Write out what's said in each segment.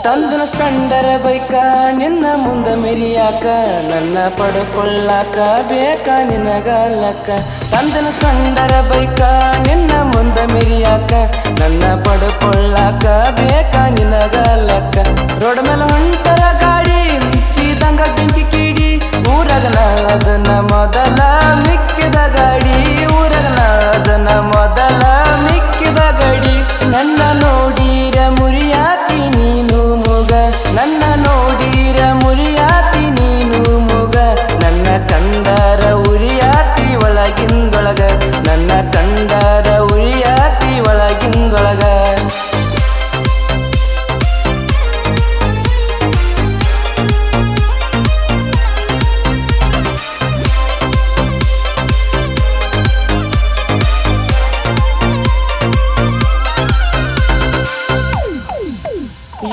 ತಂದನ Splendor ಬೈಕ ನಿನ್ನ ಮುಂದ ಮೆರಿಯಾಕ ನನ್ನ ಪಡ್ಕೊಳ್ಳಾಕ ಬೇಕ ನಿನಗಲ್ಲಕ್ಕ ತಂದನ ಸ್ಪೆಂಡರ್ ಬೈಕ ನಿನ್ನ ಮುಂದ ಮೆರಿಯಾಕ ನನ್ನ ಪಡ್ಕೊಳ್ಳಾಕ ಬೇಕ ನಿನಗಲ್ಲಕ್ಕ ರೋಡ್ ಮೇಲೆ ಹೊಂಟರ ಗಾಡಿ ಮಿಕ್ಕಿದಂಗ ಬೆಂಕಿ ಕಿಡಿ ಊರಗನ ಅದನ್ನ ಮೊದಲ ಮಿಕ್ಕಿದ ಗಾಡಿ ಊರಗನ ಅದನ್ನ ಮೊದಲ ಮಿಕ್ಕಿದ ಗಾಡಿ ನನ್ನ ನೋಡಿರ ಮುರಿಯಾತಿ ನೀನು ಮುಗ ನನ್ನ ನೋಡಿರ ಮುರಿಯಾತಿ ನೀನು ಮುಗ ನನ್ನ ಕಂಡರ ಉರಿಯಾತಿ ಒಳಗಿಂದೊಳಗ ನನ್ನ ಕಂಡರ ಉರಿಯಾತಿ ಒಳಗಿಂದೊಳಗ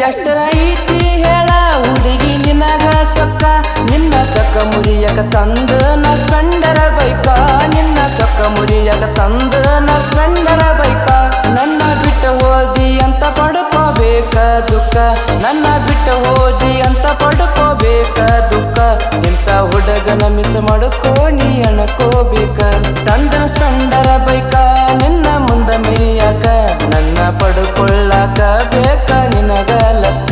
ಎಷ್ಟರ ಐತಿ ಹೇಳ ಹುಡುಗಿ ನಿನಗ ಸೊಕ್ಕ ನಿನ್ನ ಸೊಕ್ಕ ಮುರಿಯಕ ತಂದ ನ ಸ್ಪೆಂಡರ ಬೈಕ ನಿನ್ನ ಸೊಕ್ಕ ಮುರಿಯಕ ತಂದ ನ ಸ್ಪೆಂಡರ ಬೈಕ ನನ್ನ ಬಿಟ್ಟು ಹೋದಿ ಅಂತ ಪಡ್ಕೋಬೇಕ ದುಃಖ ನನ್ನ ಬಿಟ್ಟು ಹೋದಿ ಅಂತ ಪಡ್ಕೋಬೇಕ ದುಃಖ ಇಂಥ ಹುಡುಗನ ಮಿಸ್ ಮಾಡ್ಕೋ ನೀ ಅನ್ಕೋಬೇಕ ತಂದನ ಸ್ಪೆಂಡರ ಬೈಕ ನಿನ್ನ ಮುಂದ ಮೆರಿಯಾಕ ನನ್ನ ಪಡ್ಕೊಳ್ಳಾಕ ಬೇಕ ನಿನಗ ಲಕ್ಕ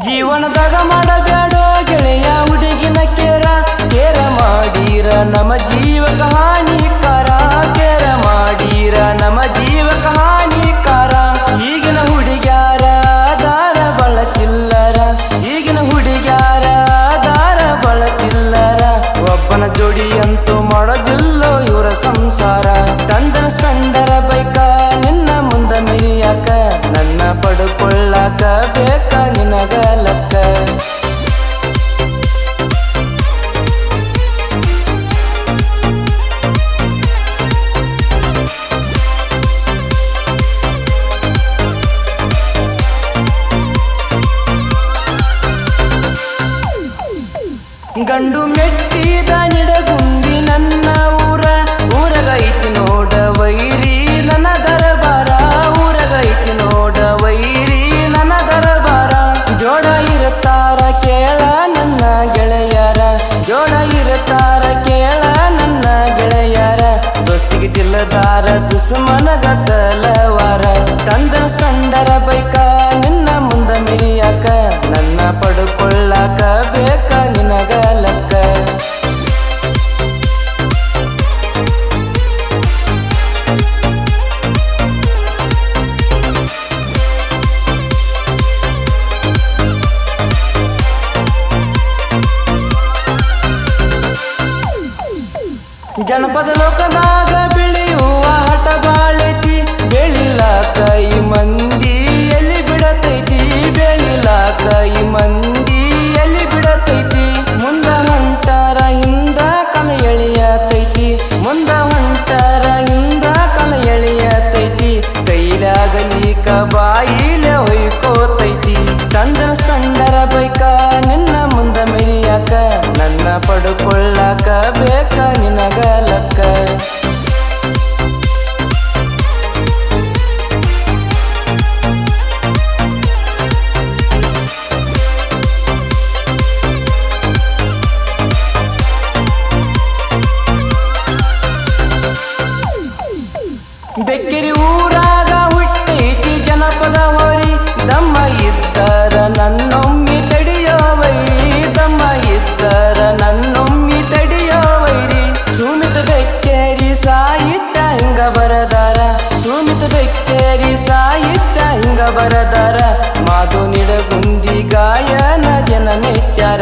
ಜೀವನದಾಗ ಮಾಡಬೇಡೋ ಗೆಳೆಯ ಹುಡುಗಿನ ಕೇರ ಕೇರ ಮಾಡೀರ ನಮ್ಮ ಜೀವಕ ಹಾನಿಕಾರ ಕೇರ ಮಾಡೀರ ನಮ್ಮ ಜೀವಕ ಹಾನಿಕಾರ ಈಗಿನ ಹುಡುಗ್ಯಾರ ದಾರ ಬಳತಿಲ್ಲರ ಈಗಿನ ಹುಡುಗ್ಯಾರ ದಾರ ಬಳತಿಲ್ಲರ ಒಬ್ಬನ ಜೋಡಿ ಅಂತೂ ಮಾಡೋದಿಲ್ಲೋ ಇವರ ಸಂಸಾರ ತಂದನ ಸ್ಪೆಂಡರ ಬೈಕ ನಿನ್ನ ಮುಂದ ಮೆರಿಯಾಕ ನನ್ನ ಪಡ್ಕೊಳ್ಳಾಕ ಬೇಕ ನಿನಗ ಲಕ್ಕ ಗಂಡು ಮೆಟ್ಟಿದ ನಿಡಗುಂದಿ ನನ್ನ ಊರಗೈತಿ ನೋಡ ವೈರಿ ನನ್ನ ದರಬಾರ ಊರಗೈತಿ ನೋಡ ವೈರಿ ನನ್ನ ದರಬಾರ ಜೋಡ ಇರುತ್ತಾರ ಕೇಳ ನನ್ನ ಗೆಳೆಯರ ಜೋಡ ಇರುತ್ತಾರ ಕೇಳ ನನ್ನ ಗೆಳೆಯರ ದೋಸ್ತಿಗೆ ತಿಲ್ಲದಾರ ದುಸ್ಮನಗ ತಲವಾರ ತಂದನ ಸ್ಪೆಂಡರ ಬೈಕ ನಿನ್ನ ಮುಂದ ಮೆರಿಯಾಕ ನನ್ನ ಪಡ್ಕೊಳ್ಳಾಕ ಬೇಕ ನಿನಗ ಲಕ್ಕ ಜನಪದ ಲೋಕದಾಗ ಬೆಳೆಯುವ ಹಠ ಬಾಳೈತಿ ಬೆಳಿಲಾಕ ಈ ಮಂದಿ ಎಲ್ಲಿ ಬಿಡತೈತಿ ಬೆಳಿಲಾಕ ಈ ಮಂದಿ ಎಲ್ಲಿ ಬಿಡತೈತಿ ಮುಂದ ಹೊಂಟಾರ ಹಿಂದ ಕಲ ಎಳೆಯತೈತಿ ಮುಂದ ಹೊಂಟಾರ ಹಿಂದ ಕಲ ಎಳೆಯತೈತಿ ಕೈಲಾಗಲಿಕ ಬಾಯಿಲೆ ಹೊಯ್ಕೋತೈತಿ ತಂದನ ಸ್ಪೆಂಡರ ಬೈಕ ನಿನ್ನ ಮುಂದ ಮೆರಿಯಾಕ ನನ್ನ ಪಡ್ಕೊಳ್ಳಾಕ ಬೇಕ ನಿನಗ ಲಕ್ಕ ಬೆಕ್ಕಿರಿ ಊರಾಗ ಹುಟ್ಟೈತಿ ಜನಪದ ಹೋರಿ ದಮ್ಮ ಇದ್ದರ ನನ್ನೊಮ್ಮಿ ತಡಿಯೋ ವೈರಿ ದಮ್ಮ ಇದ್ದರ ನನ್ನೊಮ್ಮಿ ತಡಿಯೋ ವೈರಿ ಸುಮಿತ ಬೆಕ್ಕೇರಿ ಸಾಹಿತ್ಯ ಹಿಂಗ ಬರದಾರ ಸುಮಿತ ಬೆಕ್ಕೇರಿ ಸಾಹಿತ್ಯ ಹಿಂಗ ಬರದಾರ ಮಾದು ನಿಡಗುಂದಿ ಗಾಯನ ಜನ ಮೆಚ್ಚಾರ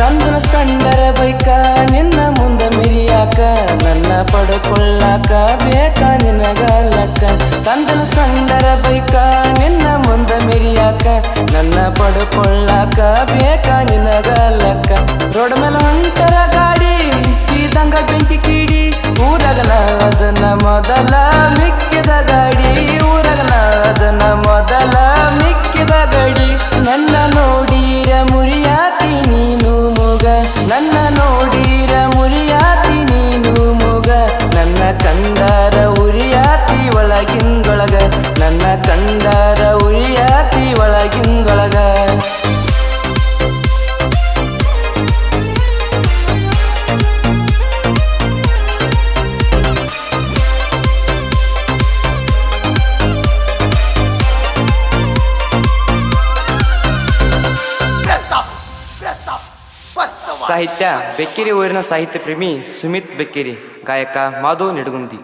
ತಂದನ ಸ್ಪೆಂಡರ ಬೈಕ ನಿನ್ನ ಮುಂದ ಮೆರಿಯಾಕ ನನ್ನ ಪಡ್ಕೊಳ್ಳ ಪಡ್ಕೊಳ್ಳಾಕ ಬೇಕ ನಿನಗ ಲಕ್ಕ ತಂದನ ಸ್ಪೆಂಡರ ಬೈಕ ನಿನ್ನ ಮುಂದ ಮೆರಿಯಾಕ ನನ್ನ ಪಡ್ಕೊಳ್ಳಾಕ ಬೇಕ ನಿನಗ ಲಕ್ಕ ರೋಡ್ ಮೇಲೆ ಹೊಂಟರ ಗಾಡಿ ಮಿಕ್ಕಿದಂಗ ಬೆಂಕಿ ಕಿಡಿ ಊರಗನ ಅದನ್ನ ಮೊದಲ ಮಿಕ್ಕಿದ ಗಾಡಿ ಊರಗನ ಅದನ್ನ ಮೊದಲ ಮಿಕ್ಕಿದ ಗಾಡಿ ನನ್ನ ನೋಡಿರ ಮುರಿಯಾತಿ ನೀನು ಮುಗ ನನ್ನ ನೋಡಿರ ಮುರಿಯಾತಿ ನೀನು ಮುಗ ನನ್ನ ಕಂಡರ ಉರಿಯಾತಿ ಒಳಗಿಂದೊಳಗ ನನ್ನ ಕಂಡರ ಉರಿಯಾತಿ ಒಳಗಿಂದೊಳಗ ಸಾಹಿತ್ಯ ಬೆಕ್ಕೇರಿ ಊರಿನ ಸಾಹಿತ್ಯ ಪ್ರೇಮಿ ಸುಮಿತ್ ಬೆಕ್ಕೇರಿ ಗಾಯಕ ಮಾಧು ನಿಡಗುಂದಿ.